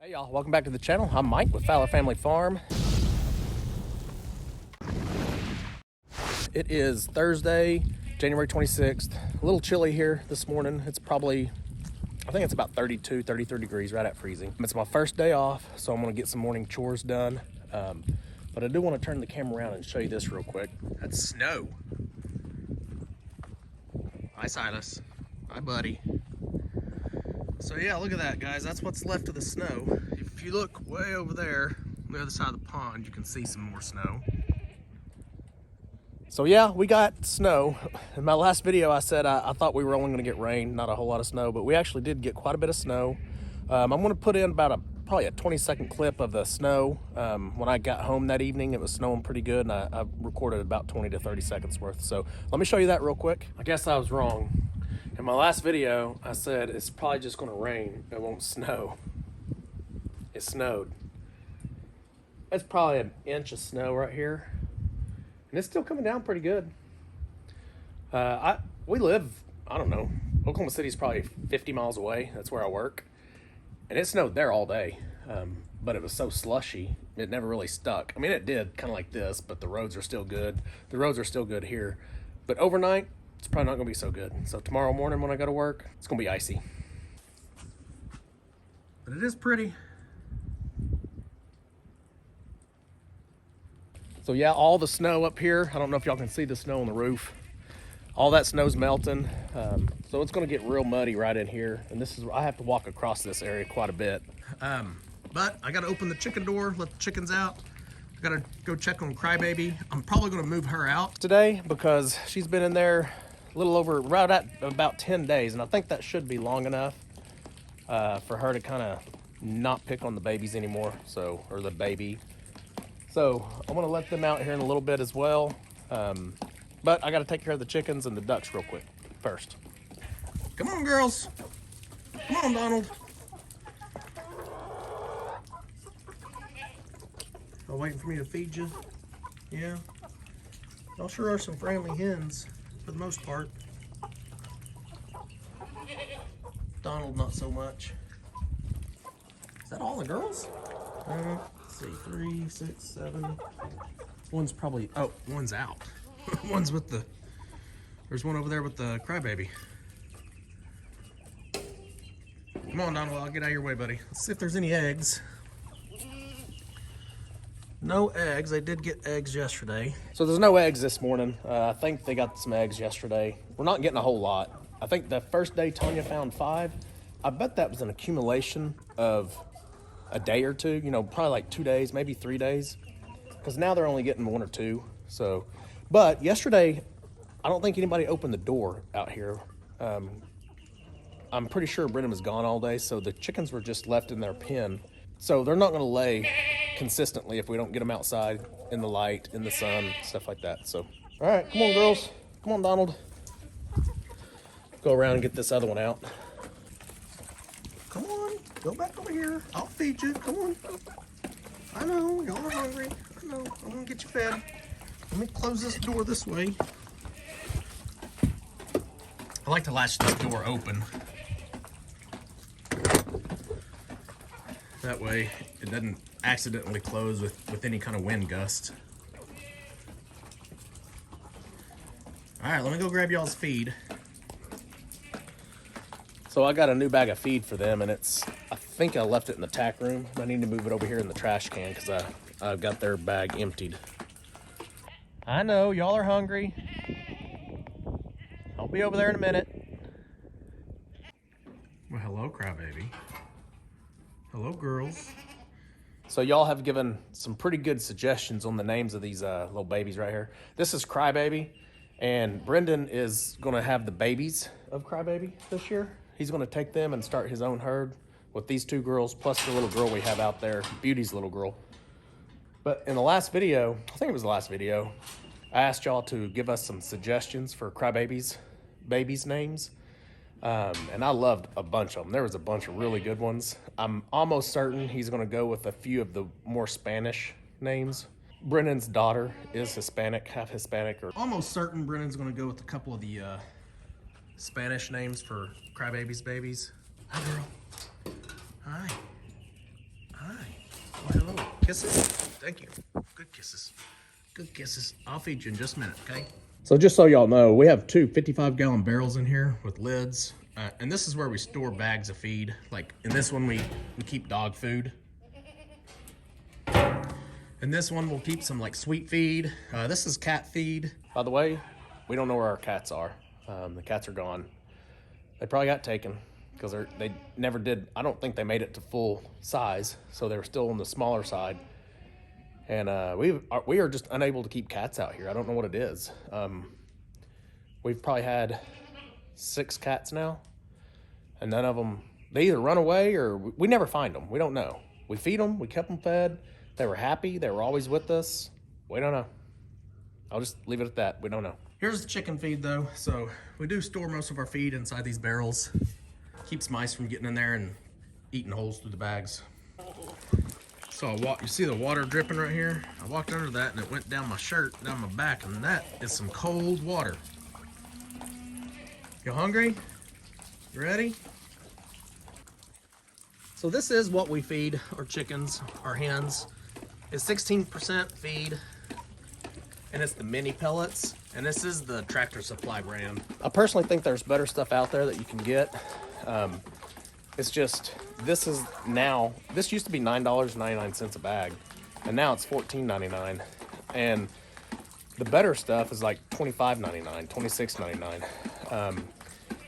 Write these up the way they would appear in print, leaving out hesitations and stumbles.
Hey y'all, welcome back to the channel. I'm Mike with Fowler Family Farm. It is Thursday, January 26th. A little chilly here this morning. It's probably, I think it's about 32, 33 degrees, right at freezing. It's my first day off, so I'm gonna get some morning chores done. But I do wanna turn the camera around and show you this real quick. That's snow. Hi Silas, hi buddy. So yeah, look at that, guys. That's what's left of the snow. If you look way over there, on the other side of the pond, you can see some more snow. So yeah, we got snow. In my last video, I said I thought we were only gonna get rain, not a whole lot of snow, but we actually did get quite a bit of snow. I'm gonna put in about probably a 20-second clip of the snow. When I got home that evening, it was snowing pretty good, and I recorded about 20 to 30 seconds worth. So let me show you that real quick. I guess I was wrong. In my last video, I said it's probably just gonna rain, it won't snow. It snowed. That's probably an inch of snow right here. And it's still coming down pretty good. We live, I don't know, Oklahoma City's probably 50 miles away. That's where I work. And it snowed there all day. But it was so slushy, it never really stuck. I mean, it did kind of like this, but the roads are still good. The roads are still good here. But overnight, it's probably not gonna be so good. So tomorrow morning when I go to work, it's gonna be icy. But it is pretty. So yeah, all the snow up here, I don't know if y'all can see the snow on the roof. All that snow's melting. So it's gonna get real muddy right in here. And this is, I have to walk across this area quite a bit. But I gotta open the chicken door, let the chickens out. I gotta go check on Crybaby. I'm probably gonna move her out today because she's been in there a little over, right at about 10 days. And I think that should be long enough for her to kind of not pick on the babies anymore. So, or the baby. So I'm gonna let them out here in a little bit as well. But I gotta take care of the chickens and the ducks real quick first. Come on, girls. Come on, Donald. Oh, waiting for me to feed you? Yeah. Y'all sure are some friendly hens for the most part. Donald, not so much. Is that all the girls? Let's see, 3, 6, 7. One's probably, oh, one's out. One's with the, there's one over there with the Crybaby. Come on, Donald, I'll get out of your way, buddy. Let's see if there's any eggs. No eggs. They did get eggs yesterday. So there's no eggs this morning. I think they got some eggs yesterday. We're not getting a whole lot. I think the first day Tanya found 5. I bet that was an accumulation of a day or two, you know, probably like 2 days, maybe 3 days. Because now they're only getting 1 or 2. So, but yesterday, I don't think anybody opened the door out here. I'm pretty sure Brendan was gone all day, so the chickens were just left in their pen. So they're not gonna lay consistently if we don't get them outside in the light, in the sun, stuff like that. So, all right, come on, girls. Come on, Donald. Go around and get this other one out. Come on, go back over here. I'll feed you. Come on. I know, y'all are hungry. I know, I'm gonna get you fed. Let me close this door this way. I like to latch this door open. That way it doesn't accidentally close with any kind of wind gust. All right, let me go grab y'all's feed. So I got a new bag of feed for them, and I think I left it in the tack room. I need to move it over here in the trash can because I've got their bag emptied. I know, y'all are hungry. I'll be over there in a minute. Well, hello, Crybaby. Hello, girls. So y'all have given some pretty good suggestions on the names of these little babies right here. This is Crybaby, and Brendan is gonna have the babies of Crybaby this year. He's gonna take them and start his own herd with these 2 girls, plus the little girl we have out there, Beauty's little girl. But in the last video, I think it was the last video, I asked y'all to give us some suggestions for Crybaby's babies' names. And I loved a bunch of them. There was a bunch of really good ones. I'm almost certain he's gonna go with a few of the more Spanish names. Brennan's daughter is Hispanic, half Hispanic. Or almost certain Brennan's gonna go with a couple of the Spanish names for Crybaby's babies. Hi, girl. Hi. Kisses. Thank you. Good kisses. Good kisses. I'll feed you in just a minute, okay? So just so y'all know, we have two 55-gallon barrels in here with lids. And this is where we store bags of feed. Like in this one, we keep dog food. And this one, we'll keep some like sweet feed. This is cat feed. By the way, we don't know where our cats are. The cats are gone. They probably got taken because they never did. I don't think they made it to full size. So they were still on the smaller side. And we are just unable to keep cats out here. I don't know what it is. We've probably had 6 cats now, and none of them, they either run away or we never find them. We don't know. We feed them. We kept them fed. They were happy. They were always with us. We don't know. I'll just leave it at that. We don't know. Here's the chicken feed, though. So we do store most of our feed inside these barrels. Keeps mice from getting in there and eating holes through the bags. So you see the water dripping right here? I walked under that and it went down my shirt, down my back, and that is some cold water. You hungry? You ready? So this is what we feed our chickens, our hens. It's 16% feed, and it's the mini pellets, and this is the Tractor Supply brand. I personally think there's better stuff out there that you can get. It's just, this used to be $9.99 a bag, and now it's $14.99. And the better stuff is like $25.99, $26.99.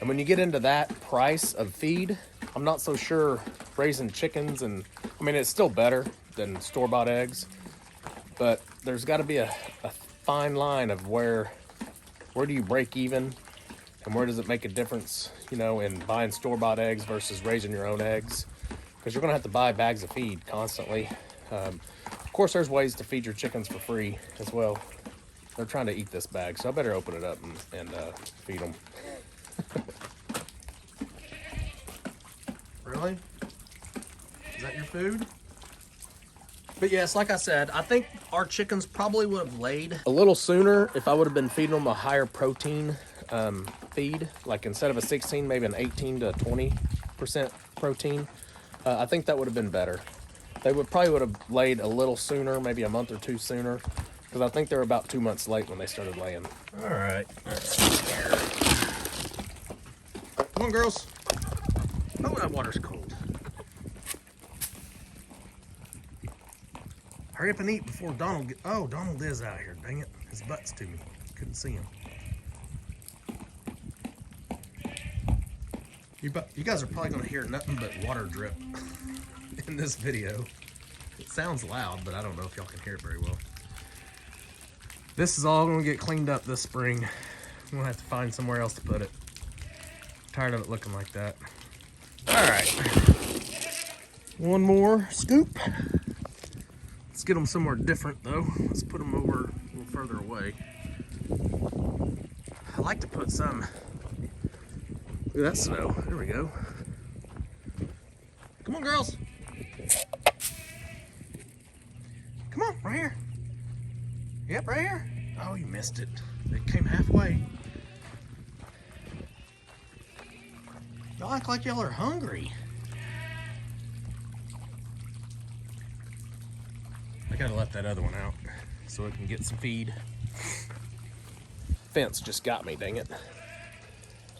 And when you get into that price of feed, I'm not so sure raising chickens, and I mean, it's still better than store-bought eggs, but there's got to be a fine line of where do you break even, and where does it make a difference, you know, in buying store-bought eggs versus raising your own eggs? Because you're going to have to buy bags of feed constantly. Of course, there's ways to feed your chickens for free as well. They're trying to eat this bag, so I better open it up and feed them. Really? Is that your food? But yes, like I said, I think our chickens probably would have laid a little sooner if I would have been feeding them a higher protein feed. Like instead of a 16, maybe an 18 to 20% protein. I think that would have been better. They probably would have laid a little sooner, maybe a month or two sooner, because I think they were about 2 months late when they started laying. All right. Come on, girls. Oh, that water's cold. Hurry up and eat before Donald oh, Donald is out here. Dang it. His butt's to me. Couldn't see him. You guys are probably going to hear nothing but water drip in this video. It sounds loud, but I don't know if y'all can hear it very well. This is all going to get cleaned up this spring. I'm going to have to find somewhere else to put it. I'm tired of it looking like that. All right. One more scoop. Let's get them somewhere different, though. Let's put them over a little further away. I like to put some... Look at that snow. There we go. Come on, girls. Come on, right here. Yep, right here. Oh, you missed it. They came halfway. Y'all act like y'all are hungry. I gotta let that other one out so it can get some feed. Fence just got me, dang it.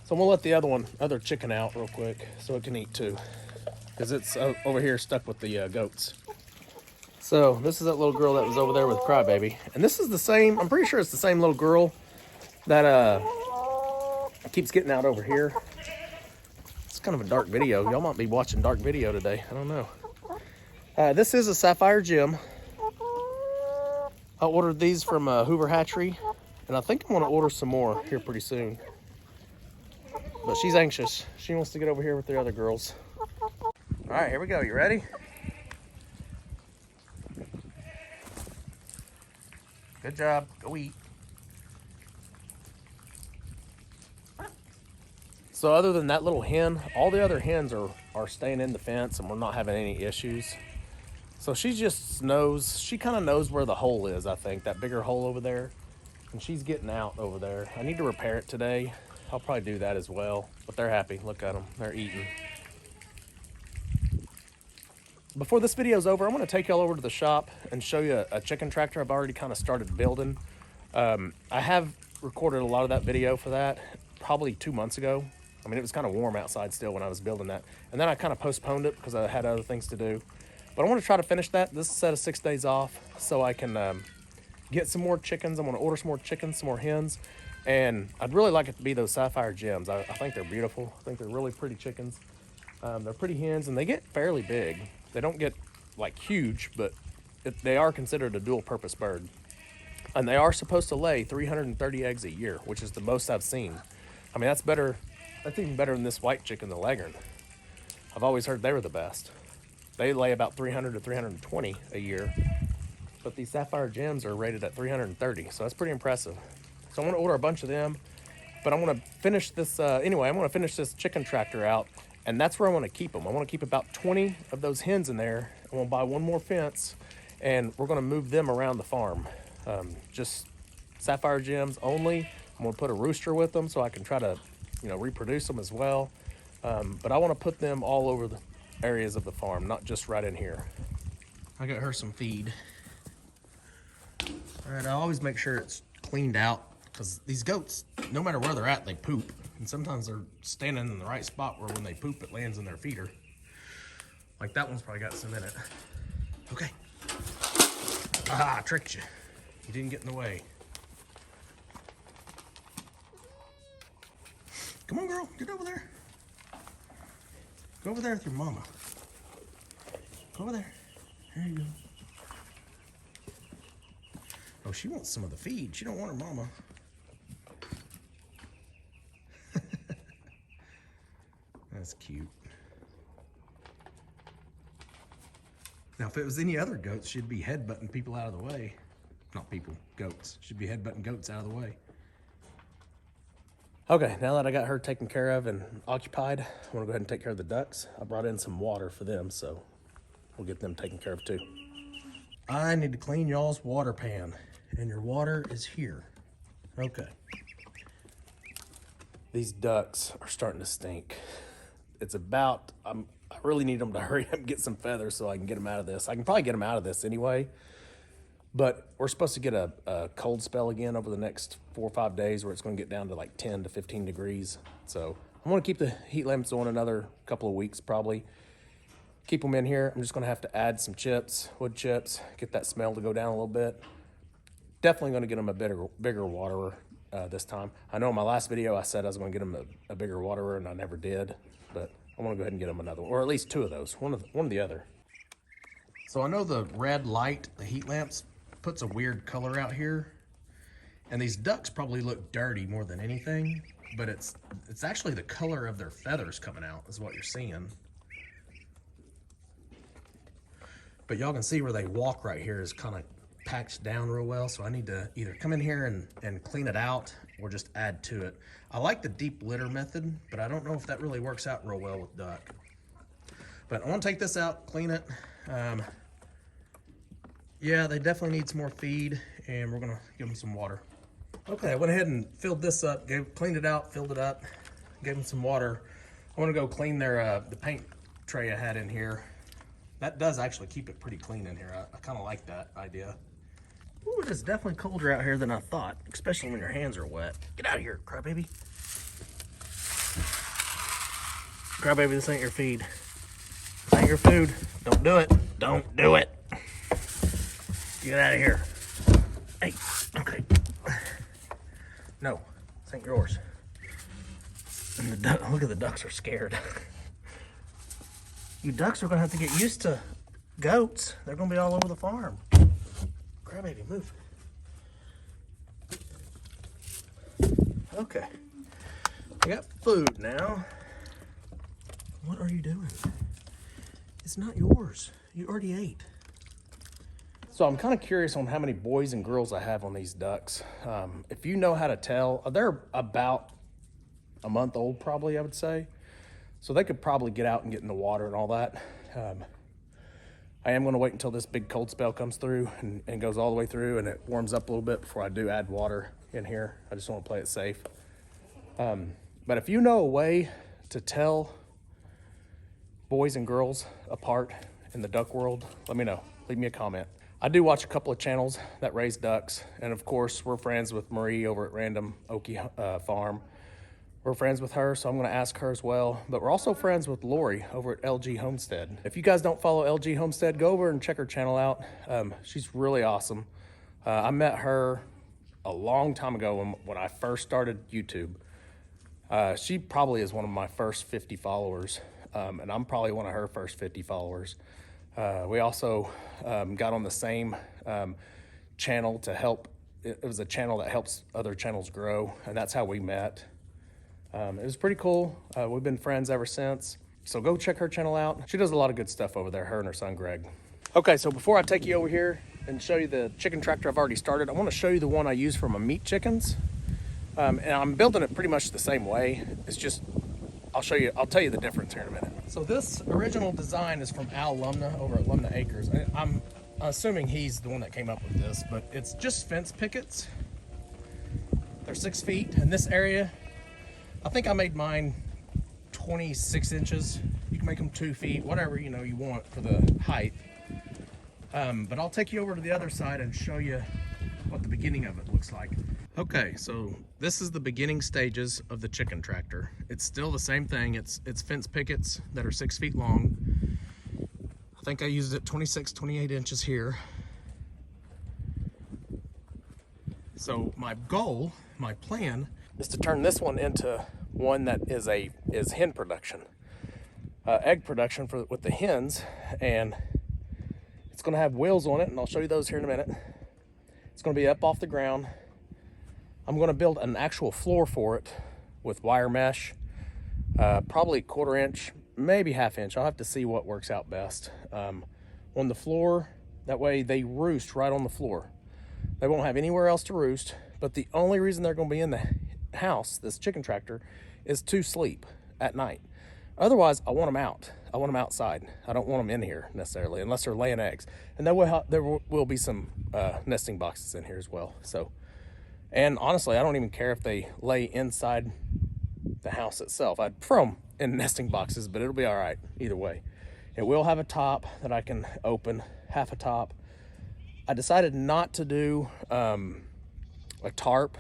So I'm gonna let the other chicken out real quick so it can eat too, because it's over here stuck with the goats. So this is that little girl that was over there with Crybaby, and this is the same. I'm pretty sure it's the same little girl that keeps getting out over here. It's kind of a dark video. Y'all might be watching dark video today. I don't know. This is a Sapphire Gem. I ordered these from Hoover Hatchery, and I think I'm gonna order some more here pretty soon. But she's anxious. She wants to get over here with the other girls. All right, here we go. You ready? Good job. Go eat. So other than that little hen, all the other hens are staying in the fence, and we're not having any issues. So she just knows, she kind of knows where the hole is, I think, that bigger hole over there. And she's getting out over there. I need to repair it today. I'll probably do that as well. But they're happy. Look at them. They're eating. Before this video is over, I'm going to take y'all over to the shop and show you a chicken tractor I've already kind of started building. I have recorded a lot of that video for that probably 2 months ago. I mean, it was kind of warm outside still when I was building that. And then I kind of postponed it because I had other things to do. But I want to try to finish that. This is a set of 6 days off so I can get some more chickens. I'm going to order some more chickens, some more hens. And I'd really like it to be those sapphire gems. I think they're beautiful. I think they're really pretty chickens. They're pretty hens and they get fairly big. They don't get like huge, but they are considered a dual purpose bird. And they are supposed to lay 330 eggs a year, which is the most I've seen. I mean, that's better. That's even better than this white chicken, the Leghorn. I've always heard they were the best. They lay about 300 to 320 a year, but these sapphire gems are rated at 330, so that's pretty impressive. So I want to order a bunch of them, but I want to finish this, anyway, I want to finish this chicken tractor out, and that's where I want to keep them. I want to keep about 20 of those hens in there. I'm going to buy one more fence, and we're going to move them around the farm. Just sapphire gems only. I'm going to put a rooster with them so I can try to, reproduce them as well. But I want to put them all over the areas of the farm, not just right in here. I got her some feed. All right, I always make sure it's cleaned out because these goats, no matter where they're at, they poop. And sometimes they're standing in the right spot where when they poop, it lands in their feeder. Like that one's probably got some in it. Okay. Ah, I tricked you. You didn't get in the way. Come on, girl, get over there. Go over there with your mama. Go over there. There you go. Oh, she wants some of the feed. She don't want her mama. That's cute. Now, if it was any other goats, she'd be headbutting people out of the way. Not people, goats. She'd be headbutting goats out of the way. Okay, now that I got her taken care of and occupied, I want to go ahead and take care of the ducks. I brought in some water for them, so we'll get them taken care of too. I need to clean y'all's water pan, and your water is here. Okay. These ducks are starting to stink. It's about, I really need them to hurry up and get some feathers so I can get them out of this. I can probably get them out of this anyway, but we're supposed to get a cold spell again over the next 4 or 5 days where it's going to get down to like 10 to 15 degrees. So I'm going to keep the heat lamps on another couple of weeks probably. Keep them in here. I'm just going to have to add some chips, wood chips, get that smell to go down a little bit. Definitely going to get them a bigger waterer this time. I know in my last video I said I was going to get them a bigger waterer and I never did, but I want to go ahead and get them another one, or at least 2 of those, one or the other. So I know the red light, the heat lamps, puts a weird color out here, and these ducks probably look dirty more than anything, but it's actually the color of their feathers coming out is what you're seeing. But y'all can see where they walk right here is kind of patched down real well, so I need to either come in here and clean it out or just add to it. I like the deep litter method, but I don't know if that really works out real well with duck. But I want to take this out, clean it. Yeah, they definitely need some more feed, and we're gonna give them some water. Okay, I went ahead and filled this up, cleaned it out, filled it up, gave them some water. I wanna go clean the paint tray I had in here. That does actually keep it pretty clean in here. I kinda like that idea. Ooh, it is definitely colder out here than I thought, especially when your hands are wet. Get out of here, crybaby. Crybaby, this ain't your feed. This ain't your food. Don't do it. Don't do it. Get out of here. Hey, okay. No, this ain't yours. And look at the ducks are scared. You ducks are gonna have to get used to goats. They're gonna be all over the farm. Crybaby, move. Okay. I got food now. What are you doing? It's not yours. You already ate. So I'm kind of curious on how many boys and girls I have on these ducks. If you know how to tell, they're about a month old probably, I would say. So they could probably get out and get in the water and all that. I am going to wait until this big cold spell comes through and goes all the way through and it warms up a little bit before I do add water in here. I just want to play it safe. But if you know a way to tell boys and girls apart in the duck world, let me know. Leave me a comment. I do watch a couple of channels that raise ducks. And of course, we're friends with Marie over at Random Okie Farm. We're friends with her, so I'm gonna ask her as well. But we're also friends with Lori over at LG Homestead. If you guys don't follow LG Homestead, go over and check her channel out. She's really awesome. I met her a long time ago when I first started YouTube. She probably is one of my first 50 followers, and I'm probably one of her first 50 followers. We also got on the same channel to help. It was a channel that helps other channels grow, and that's how we met. It was pretty cool. We've been friends ever since. So go check her channel out. She does a lot of good stuff over there, her and her son, Greg. Okay, so before I take you over here and show you the chicken tractor I've already started, I want to show you the one I use for my meat chickens. And I'm building it pretty much the same way. It's just, I'll tell you the difference here in a minute. So this original design is from Al Lumna over at Lumna Acres. I'm assuming he's the one that came up with this, but it's just fence pickets. They're 6 feet in this area. I think I made mine 26 inches. You can make them 2 feet, whatever you want for the height. But I'll take you over to the other side and show you what the beginning of it looks like. Okay, so this is the beginning stages of the chicken tractor. It's still the same thing. It's fence pickets that are 6 feet long. I think I used it 26, 28 inches here. So my goal, my plan, is to turn this one into one that is hen production, egg production with the hens, and it's going to have wheels on it, and I'll show you those here in a minute. It's going to be up off the ground. I'm going to build an actual floor for it with wire mesh, probably 1/4 inch, maybe 1/2 inch. I'll have to see what works out best. On the floor, that way they roost right on the floor. They won't have anywhere else to roost, but the only reason they're going to be in the house, this chicken tractor, is to sleep at night. Otherwise, I want them out. I want them outside. I don't want them in here necessarily, unless they're laying eggs. And there will be some nesting boxes in here as well. So, and honestly, I don't even care if they lay inside the house itself. I'd throw them in nesting boxes, but it'll be all right either way. It will have a top that I can open, half a top. I decided not to do a tarp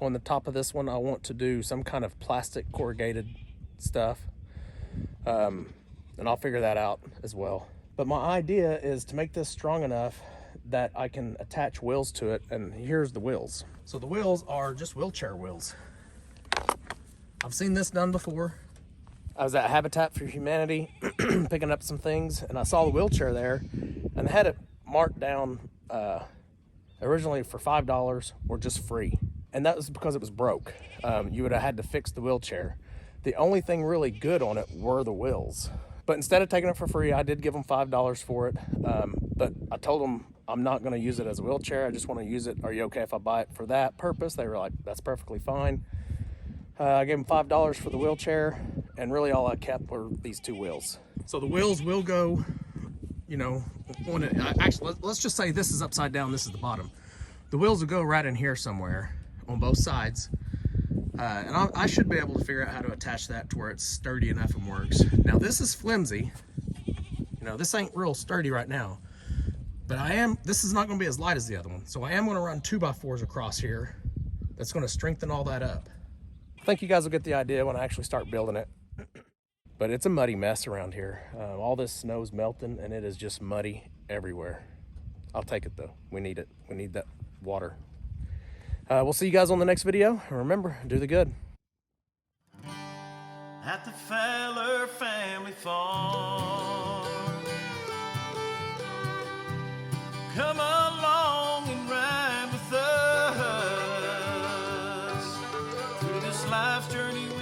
on the top of this one. I want to do some kind of plastic corrugated stuff, and I'll figure that out as well. But my idea is to make this strong enough that I can attach wheels to it, and here's the wheels. So the wheels are just wheelchair wheels. I've seen this done before. I was at Habitat for Humanity picking up some things, and I saw the wheelchair there, and they had it marked down originally for $5 or just free. And that was because it was broke. You would have had to fix the wheelchair. The only thing really good on it were the wheels. But instead of taking it for free, I did give them $5 for it. But I told them I'm not gonna use it as a wheelchair. I just wanna use it. Are you okay if I buy it for that purpose? They were like, that's perfectly fine. I gave them $5 for the wheelchair, and really all I kept were these 2 wheels. So the wheels will go, on it. Actually, let's just say this is upside down, this is the bottom. The wheels will go right in here somewhere on both sides. And I should be able to figure out how to attach that to where it's sturdy enough and works. Now this is flimsy. This ain't real sturdy right now, but this is not gonna be as light as the other one. So I am gonna run 2x4s across here. That's gonna strengthen all that up. I think you guys will get the idea when I actually start building it. But it's a muddy mess around here. All this snow's melting and it is just muddy everywhere. I'll take it though. We need it. We need that water. We'll see you guys on the next video. And remember, do the good. At the Fowler family farm, come along and ride with us through this life's journey.